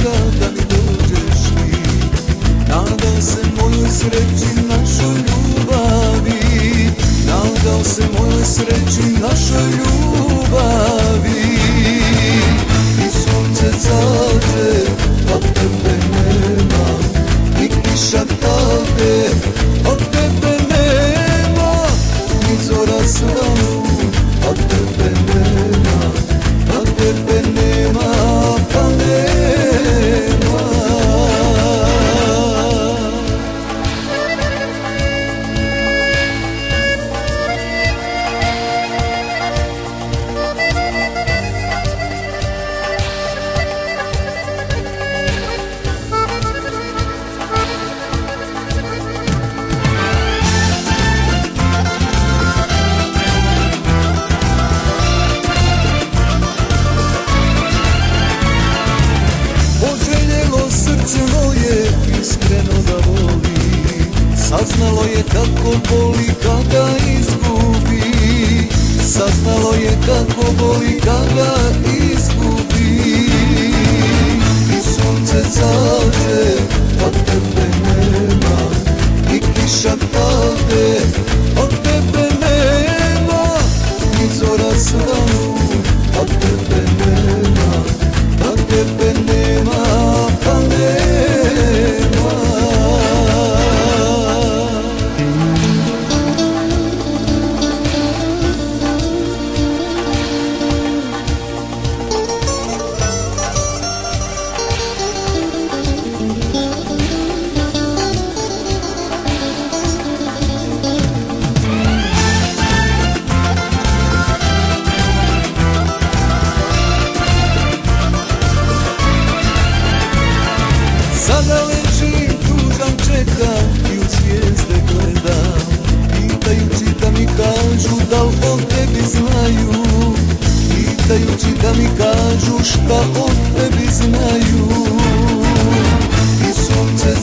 čeka da mi dođeš ti. Nadao se mojoj sreći, našoj ljubavi. Nadao se mojoj sreći, našoj ljubavi. I sunce zađe, od tebe nema. I kiša pade, od tebe nema. I zora svanu, od tebe nema. Od tebe nema, pa nema. Srce moje iskreno da voli, saznalo je kako boli kada izgubi. Saznalo je kako boli kada izgubi. I sunce zađe, od tebe nema. I kiša pade, od tebe nema. I zora svanu, od tebe nema. Od tebe nema, pa nema. Sada ležim, tužan, čekam i u zvijezde gledam, pitajući da mi kažu da li o tebi znaju. Pitajući da mi kažu šta o tebi znaju. I sunce